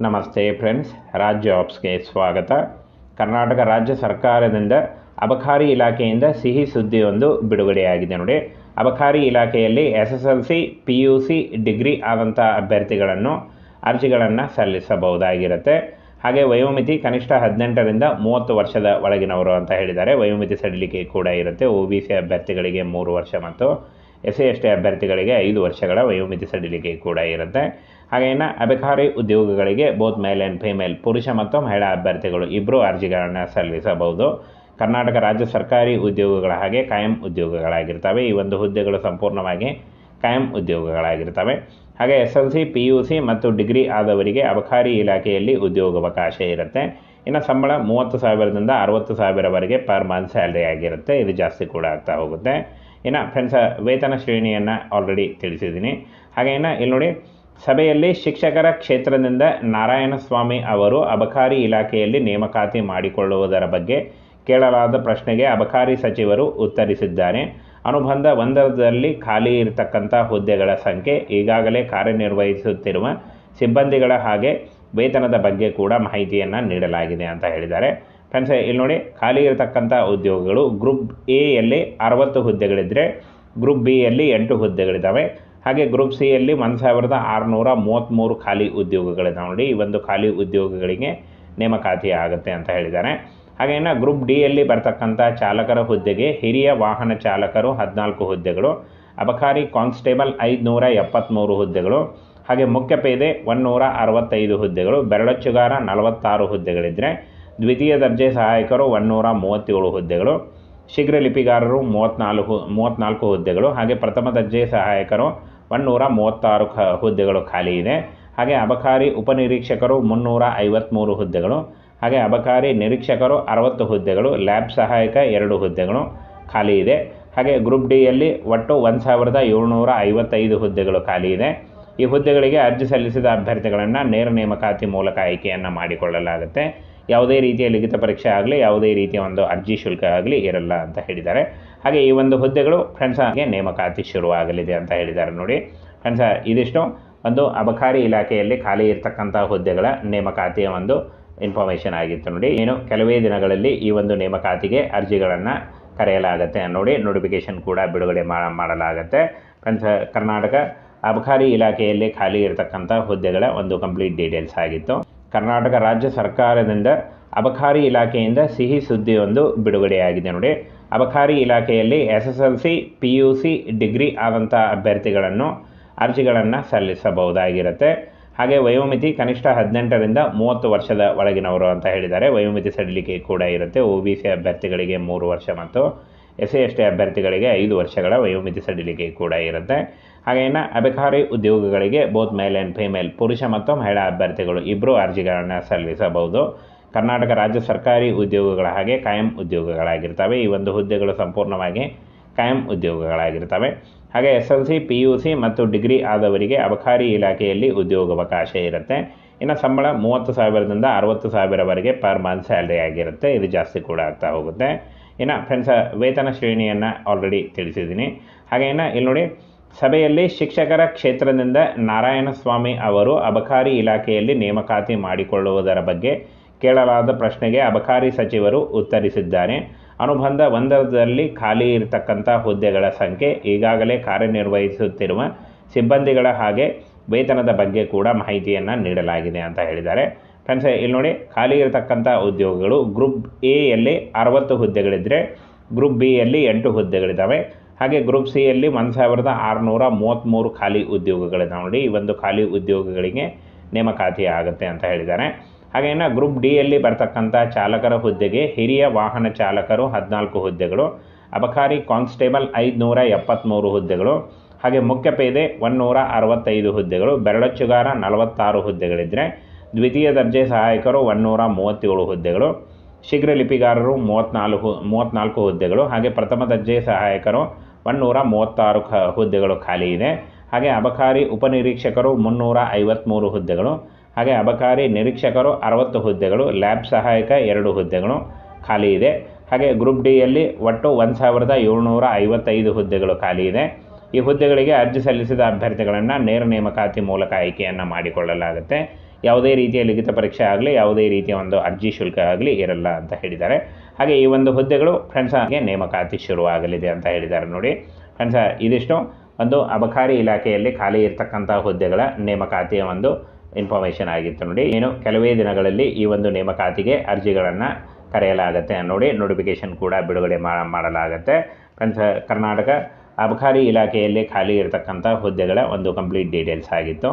ನಮಸ್ತೆ ಫ್ರೆಂಡ್ಸ್, ರಾಜ್ ಜಾಬ್ಸ್ಗೆ ಸ್ವಾಗತ. ಕರ್ನಾಟಕ ರಾಜ್ಯ ಸರ್ಕಾರದಿಂದ ಅಬಕಾರಿ ಇಲಾಖೆಯಿಂದ ಸಿಹಿ ಸುದ್ದಿಯೊಂದು ಬಿಡುಗಡೆಯಾಗಿದೆ ನೋಡಿ. ಅಬಕಾರಿ ಇಲಾಖೆಯಲ್ಲಿ SSLC PUC ಡಿಗ್ರಿ ಆದಂಥ ಅಭ್ಯರ್ಥಿಗಳನ್ನು ಅರ್ಜಿಗಳನ್ನು ಸಲ್ಲಿಸಬಹುದಾಗಿರುತ್ತೆ. ಹಾಗೆ ವಯೋಮಿತಿ ಕನಿಷ್ಠ 18ರಿಂದ 30 ವರ್ಷದ ಒಳಗಿನವರು ಅಂತ ಹೇಳಿದ್ದಾರೆ. ವಯೋಮಿತಿ ಸಡಿಲಿಕೆ ಕೂಡ ಇರುತ್ತೆ. OBC ಅಭ್ಯರ್ಥಿಗಳಿಗೆ 3 ವರ್ಷ ಮತ್ತು SC/ST ಅಭ್ಯರ್ಥಿಗಳಿಗೆ 5 ವರ್ಷಗಳ ವಯೋಮಿತಿ ಸಡಿಲಿಕೆ ಕೂಡ ಇರುತ್ತೆ. ಹಾಗೇನ ಅಬಕಾರಿ ಉದ್ಯೋಗಗಳಿಗೆ ಬೋತ್ ಮೇಲ್ ಆ್ಯಂಡ್ ಫಿಮೇಲ್, ಪುರುಷ ಮತ್ತು ಮಹಿಳಾ ಅಭ್ಯರ್ಥಿಗಳು ಇಬ್ಬರು ಅರ್ಜಿಗಳನ್ನು ಸಲ್ಲಿಸಬಹುದು. ಕರ್ನಾಟಕ ರಾಜ್ಯ ಸರ್ಕಾರಿ ಉದ್ಯೋಗಗಳ ಹಾಗೆ ಕಾಯಂ ಉದ್ಯೋಗಗಳಾಗಿರ್ತವೆ. ಈ ಒಂದು ಹುದ್ದೆಗಳು ಸಂಪೂರ್ಣವಾಗಿ ಕಾಯಂ ಉದ್ಯೋಗಗಳಾಗಿರ್ತವೆ. ಹಾಗೆ SLC PUC ಮತ್ತು ಡಿಗ್ರಿ ಆದವರಿಗೆ ಅಬಕಾರಿ ಇಲಾಖೆಯಲ್ಲಿ ಉದ್ಯೋಗಾವಕಾಶ ಇರುತ್ತೆ. ಇನ್ನು ಸಂಬಳ 30,000ದಿಂದ 60,000ವರೆಗೆ ಪರ್ ಮಂತ್ ಸ್ಯಾಲ್ರಿ ಆಗಿರುತ್ತೆ. ಇದು ಜಾಸ್ತಿ ಕೂಡ ಆಗ್ತಾ ಹೋಗುತ್ತೆ. ಇನ್ನು ಫ್ರೆಂಡ್ಸ್, ವೇತನ ಶ್ರೇಣಿಯನ್ನು ಆಲ್ರೆಡಿ ತಿಳಿಸಿದ್ದೀನಿ. ಹಾಗೆ ಇನ್ನು ಇಲ್ಲಿ ನೋಡಿ, ಸಭೆಯಲ್ಲಿ ಶಿಕ್ಷಕರ ಕ್ಷೇತ್ರದಿಂದ ನಾರಾಯಣಸ್ವಾಮಿ ಅವರು ಅಬಕಾರಿ ಇಲಾಖೆಯಲ್ಲಿ ನೇಮಕಾತಿ ಮಾಡಿಕೊಳ್ಳುವುದರ ಬಗ್ಗೆ ಕೇಳಲಾದ ಪ್ರಶ್ನೆಗೆ ಅಬಕಾರಿ ಸಚಿವರು ಉತ್ತರಿಸಿದ್ದಾರೆ. ಅನುಬಂಧ 1ರಲ್ಲಿ ಖಾಲಿ ಇರತಕ್ಕಂಥ ಹುದ್ದೆಗಳ ಸಂಖ್ಯೆ, ಈಗಾಗಲೇ ಕಾರ್ಯನಿರ್ವಹಿಸುತ್ತಿರುವ ಸಿಬ್ಬಂದಿಗಳ ಹಾಗೆ ವೇತನದ ಬಗ್ಗೆ ಕೂಡ ಮಾಹಿತಿಯನ್ನು ನೀಡಲಾಗಿದೆ ಅಂತ ಹೇಳಿದ್ದಾರೆ. ಫ್ರೆಂಡ್ಸ್, ಇಲ್ಲಿ ನೋಡಿ, ಖಾಲಿ ಇರತಕ್ಕಂಥ ಉದ್ಯೋಗಗಳು ಗ್ರೂಪ್ ಎಯಲ್ಲಿ 60 ಹುದ್ದೆಗಳಿದ್ದರೆ ಗ್ರೂಪ್ ಬಿಯಲ್ಲಿ 8 ಹುದ್ದೆಗಳಿದ್ದಾವೆ. ಹಾಗೆ ಗ್ರೂಪ್ ಸಿಯಲ್ಲಿ 1633 ಖಾಲಿ ಉದ್ಯೋಗಗಳಿದ್ದಾವೆ ನೋಡಿ. ಈ ಒಂದು ಖಾಲಿ ಉದ್ಯೋಗಗಳಿಗೆ ನೇಮಕಾತಿ ಆಗುತ್ತೆ ಅಂತ ಹೇಳಿದ್ದಾರೆ. ಹಾಗೆ ಇನ್ನು ಗ್ರೂಪ್ ಡಿಯಲ್ಲಿ ಬರ್ತಕ್ಕಂಥ ಚಾಲಕರ ಹುದ್ದೆಗೆ ಹಿರಿಯ ವಾಹನ ಚಾಲಕರು 14 ಹುದ್ದೆಗಳು, ಅಬಕಾರಿ ಕಾನ್ಸ್ಟೇಬಲ್ 573 ಹುದ್ದೆಗಳು, ಹಾಗೆ ಮುಖ್ಯ ಪೇದೆ 165 ಹುದ್ದೆಗಳು, ಬೆರಳಚ್ಚುಗಾರ 46 ಹುದ್ದೆಗಳಿದ್ದರೆ ದ್ವಿತೀಯ ದರ್ಜೆ ಸಹಾಯಕರು 137 ಹುದ್ದೆಗಳು, ಶೀಘ್ರ ಲಿಪಿಗಾರರು 34 ಹುದ್ದೆಗಳು, ಹಾಗೆ ಪ್ರಥಮ ದರ್ಜೆ ಸಹಾಯಕರು 136 ಹುದ್ದೆಗಳು ಖಾಲಿ ಇದೆ. ಹಾಗೆ ಅಬಕಾರಿ ಉಪನಿರೀಕ್ಷಕರು 353 ಹುದ್ದೆಗಳು, ಹಾಗೆ ಅಬಕಾರಿ ನಿರೀಕ್ಷಕರು 60 ಹುದ್ದೆಗಳು, ಲ್ಯಾಬ್ ಸಹಾಯಕ 2 ಹುದ್ದೆಗಳು ಖಾಲಿ ಇದೆ. ಹಾಗೆ ಗ್ರೂಪ್ ಡಿಯಲ್ಲಿ ಒಟ್ಟು 1755 ಹುದ್ದೆಗಳು ಖಾಲಿ ಇದೆ. ಈ ಹುದ್ದೆಗಳಿಗೆ ಅರ್ಜಿ ಸಲ್ಲಿಸಿದ ಅಭ್ಯರ್ಥಿಗಳನ್ನು ನೇರ ನೇಮಕಾತಿ ಮೂಲಕ ಆಯ್ಕೆಯನ್ನು ಮಾಡಿಕೊಳ್ಳಲಾಗುತ್ತೆ. ಯಾವುದೇ ರೀತಿಯ ಲಿಖಿತ ಪರೀಕ್ಷೆ ಆಗಲಿ, ಯಾವುದೇ ರೀತಿಯ ಒಂದು ಅರ್ಜಿ ಶುಲ್ಕ ಆಗಲಿ ಇರಲ್ಲ ಅಂತ ಹೇಳಿದ್ದಾರೆ. ಹಾಗೆ ಈ ಒಂದು ಹುದ್ದೆಗಳು ಫ್ರೆಂಡ್ಸ್ ಹಾಗೆ ನೇಮಕಾತಿ ಶುರುವಾಗಲಿದೆ ಅಂತ ಹೇಳಿದ್ದಾರೆ ನೋಡಿ. ಫ್ರೆಂಡ್ಸ್, ಇದಿಷ್ಟು ಒಂದು ಅಬಕಾರಿ ಇಲಾಖೆಯಲ್ಲಿ ಖಾಲಿ ಇರತಕ್ಕಂಥ ಹುದ್ದೆಗಳ ನೇಮಕಾತಿಯ ಒಂದು ಇನ್ಫಾರ್ಮೇಷನ್ ಆಗಿತ್ತು ನೋಡಿ. ಏನು ಕೆಲವೇ ದಿನಗಳಲ್ಲಿ ಈ ಒಂದು ನೇಮಕಾತಿಗೆ ಅರ್ಜಿಗಳನ್ನು ಕರೆಯಲಾಗುತ್ತೆ ನೋಡಿ. ನೋಟಿಫಿಕೇಶನ್ ಕೂಡ ಬಿಡುಗಡೆ ಮಾಡಲಾಗುತ್ತೆ. ಫ್ರೆಂಡ್ಸ್, ಕರ್ನಾಟಕ ಅಬಕಾರಿ ಇಲಾಖೆಯಲ್ಲಿ ಖಾಲಿ ಇರತಕ್ಕಂಥ ಹುದ್ದೆಗಳ ಒಂದು ಕಂಪ್ಲೀಟ್ ಡೀಟೇಲ್ಸ್ ಆಗಿತ್ತು. ಕರ್ನಾಟಕ ರಾಜ್ಯ ಸರ್ಕಾರದಿಂದ ಅಬಕಾರಿ ಇಲಾಖೆಯಿಂದ ಸಿಹಿ ಸುದ್ದಿಯೊಂದು ಬಿಡುಗಡೆಯಾಗಿದೆ ನೋಡಿ. ಅಬಕಾರಿ ಇಲಾಖೆಯಲ್ಲಿ SSLC PUC ಡಿಗ್ರಿ ಆದಂಥ ಅಭ್ಯರ್ಥಿಗಳನ್ನು ಅರ್ಜಿಗಳನ್ನು ಸಲ್ಲಿಸಬಹುದಾಗಿರುತ್ತೆ. ಹಾಗೆ ವಯೋಮಿತಿ ಕನಿಷ್ಠ 18ರಿಂದ 30 ವರ್ಷದ ಒಳಗಿನವರು ಅಂತ ಹೇಳಿದ್ದಾರೆ. ವಯೋಮಿತಿ ಸಡಿಲಿಕೆ ಕೂಡ ಇರುತ್ತೆ. OBC ಅಭ್ಯರ್ಥಿಗಳಿಗೆ 3 ವರ್ಷ ಮತ್ತು SC/ST ಅಭ್ಯರ್ಥಿಗಳಿಗೆ 5 ವರ್ಷಗಳ ವಯೋಮಿತಿ ಸಡಿಲಿಕೆ ಕೂಡ ಇರುತ್ತೆ. ಹಾಗೆ ಇನ್ನು ಅಬಕಾರಿ ಉದ್ಯೋಗಗಳಿಗೆ ಬೋತ್ ಮೇಲ್ ಆ್ಯಂಡ್ ಫಿಮೇಲ್, ಪುರುಷ ಮತ್ತು ಮಹಿಳಾ ಅಭ್ಯರ್ಥಿಗಳು ಇಬ್ಬರು ಅರ್ಜಿಗಳನ್ನು ಸಲ್ಲಿಸಬಹುದು. ಕರ್ನಾಟಕ ರಾಜ್ಯ ಸರ್ಕಾರಿ ಉದ್ಯೋಗಗಳ ಹಾಗೆ ಕಾಯಂ ಉದ್ಯೋಗಗಳಾಗಿರ್ತವೆ. ಈ ಒಂದು ಹುದ್ದೆಗಳು ಸಂಪೂರ್ಣವಾಗಿ ಕಾಯಂ ಉದ್ಯೋಗಗಳಾಗಿರ್ತವೆ. ಹಾಗೆ SLC PUC ಮತ್ತು ಡಿಗ್ರಿ ಆದವರಿಗೆ ಅಬಕಾರಿ ಇಲಾಖೆಯಲ್ಲಿ ಉದ್ಯೋಗಾವಕಾಶ ಇರುತ್ತೆ. ಇನ್ನು ಸಂಬಳ 30,000ದಿಂದ 60,000ವರೆಗೆ ಪರ್ ಮಂತ್ ಸ್ಯಾಲ್ರಿ ಆಗಿರುತ್ತೆ. ಇದು ಜಾಸ್ತಿ ಕೂಡ ಆಗ್ತಾ ಹೋಗುತ್ತೆ. ಇನ್ನು ಫ್ರೆಂಡ್ಸ್, ವೇತನ ಶ್ರೇಣಿಯನ್ನು ಆಲ್ರೆಡಿ ತಿಳಿಸಿದ್ದೀನಿ. ಹಾಗೆ ಇನ್ನು ಇಲ್ಲಿ ನೋಡಿ, ಸಭೆಯಲ್ಲಿ ಶಿಕ್ಷಕರ ಕ್ಷೇತ್ರದಿಂದ ನಾರಾಯಣಸ್ವಾಮಿ ಅವರು ಅಬಕಾರಿ ಇಲಾಖೆಯಲ್ಲಿ ನೇಮಕಾತಿ ಮಾಡಿಕೊಳ್ಳುವುದರ ಬಗ್ಗೆ ಕೇಳಲಾದ ಪ್ರಶ್ನೆಗೆ ಅಬಕಾರಿ ಸಚಿವರು ಉತ್ತರಿಸಿದ್ದಾರೆ. ಅನುಬಂಧ 1ರಲ್ಲಿ ಖಾಲಿ ಇರತಕ್ಕಂಥ ಹುದ್ದೆಗಳ ಸಂಖ್ಯೆ, ಈಗಾಗಲೇ ಕಾರ್ಯನಿರ್ವಹಿಸುತ್ತಿರುವ ಸಿಬ್ಬಂದಿಗಳ ಹಾಗೆ ವೇತನದ ಬಗ್ಗೆ ಕೂಡ ಮಾಹಿತಿಯನ್ನು ನೀಡಲಾಗಿದೆ ಅಂತ ಹೇಳಿದ್ದಾರೆ. ಫ್ರೆಂಡ್ಸ್, ಇಲ್ಲಿ ನೋಡಿ, ಖಾಲಿ ಇರತಕ್ಕಂಥ ಉದ್ಯೋಗಗಳು ಗ್ರೂಪ್ ಎಯಲ್ಲಿ 60 ಹುದ್ದೆಗಳಿದ್ದರೆ ಗ್ರೂಪ್ ಬಿಯಲ್ಲಿ 8 ಹುದ್ದೆಗಳಿದ್ದಾವೆ. ಹಾಗೆ ಗ್ರೂಪ್ ಸಿಯಲ್ಲಿ 1633 ಖಾಲಿ ಉದ್ಯೋಗಗಳಿದ್ದಾವೆ ನೋಡಿ. ಈ ಒಂದು ಖಾಲಿ ಉದ್ಯೋಗಗಳಿಗೆ ನೇಮಕಾತಿ ಆಗುತ್ತೆ ಅಂತ ಹೇಳಿದ್ದಾರೆ. ಹಾಗೆ ಇನ್ನು ಗ್ರೂಪ್ ಡಿಯಲ್ಲಿ ಬರ್ತಕ್ಕಂಥ ಚಾಲಕರ ಹುದ್ದೆಗೆ ಹಿರಿಯ ವಾಹನ ಚಾಲಕರು 14 ಹುದ್ದೆಗಳು, ಅಬಕಾರಿ ಕಾನ್ಸ್ಟೇಬಲ್ 573 ಹುದ್ದೆಗಳು, ಹಾಗೆ ಮುಖ್ಯ ಪೇದೆ 165 ಹುದ್ದೆಗಳು, ಬೆರಳಚ್ಚುಗಾರ 46 ಹುದ್ದೆಗಳಿದ್ದರೆ ದ್ವಿತೀಯ ದರ್ಜೆ ಸಹಾಯಕರು 137 ಹುದ್ದೆಗಳು, ಶೀಘ್ರ ಲಿಪಿಗಾರರು 34 ಹುದ್ದೆಗಳು, ಹಾಗೆ ಪ್ರಥಮ ದರ್ಜೆ ಸಹಾಯಕರು 136 ಹುದ್ದೆಗಳು ಖಾಲಿ ಇದೆ. ಹಾಗೆ ಅಬಕಾರಿ ಉಪನಿರೀಕ್ಷಕರು 353 ಹುದ್ದೆಗಳು, ಹಾಗೆ ಅಬಕಾರಿ ನಿರೀಕ್ಷಕರು 60 ಹುದ್ದೆಗಳು, ಲ್ಯಾಬ್ ಸಹಾಯಕ 2 ಹುದ್ದೆಗಳು ಖಾಲಿ ಇದೆ. ಹಾಗೆ ಗ್ರೂಪ್ ಡಿಯಲ್ಲಿ ಒಟ್ಟು 1755 ಹುದ್ದೆಗಳು ಖಾಲಿ ಇದೆ. ಈ ಹುದ್ದೆಗಳಿಗೆ ಅರ್ಜಿ ಸಲ್ಲಿಸಿದ ಅಭ್ಯರ್ಥಿಗಳನ್ನು ನೇರ ನೇಮಕಾತಿ ಮೂಲಕ ಆಯ್ಕೆಯನ್ನು ಮಾಡಿಕೊಳ್ಳಲಾಗುತ್ತೆ. ಯಾವುದೇ ರೀತಿಯ ಲಿಖಿತ ಪರೀಕ್ಷೆ ಆಗಲಿ ಯಾವುದೇ ರೀತಿಯ ಒಂದು ಅರ್ಜಿ ಶುಲ್ಕ ಆಗಲಿ ಇರಲ್ಲ ಅಂತ ಹೇಳಿದ್ದಾರೆ. ಹಾಗೆ ಈ ಒಂದು ಹುದ್ದೆಗಳು ಫ್ರೆಂಡ್ಸ್ ಹಾಗೆ ನೇಮಕಾತಿ ಶುರುವಾಗಲಿದೆ ಅಂತ ಹೇಳಿದ್ದಾರೆ ನೋಡಿ ಫ್ರೆಂಡ್ಸ್. ಇದಿಷ್ಟು ಒಂದು ಅಬಕಾರಿ ಇಲಾಖೆಯಲ್ಲಿ ಖಾಲಿ ಇರತಕ್ಕಂಥ ಹುದ್ದೆಗಳ ನೇಮಕಾತಿಯ ಒಂದು ಇನ್ಫಾರ್ಮೇಷನ್ ಆಗಿತ್ತು ನೋಡಿ. ಏನು ಕೆಲವೇ ದಿನಗಳಲ್ಲಿ ಈ ಒಂದು ನೇಮಕಾತಿಗೆ ಅರ್ಜಿಗಳನ್ನು ಕರೆಯಲಾಗುತ್ತೆ ನೋಡಿ, ನೋಟಿಫಿಕೇಶನ್ ಕೂಡ ಬಿಡುಗಡೆ ಮಾಡಲಾಗುತ್ತೆ ಫ್ರೆಂಡ್ಸ್. ಕರ್ನಾಟಕ ಅಬಕಾರಿ ಇಲಾಖೆಯಲ್ಲಿ ಖಾಲಿ ಇರತಕ್ಕಂಥ ಹುದ್ದೆಗಳ ಒಂದು ಕಂಪ್ಲೀಟ್ ಡೀಟೇಲ್ಸ್ ಆಗಿತ್ತು.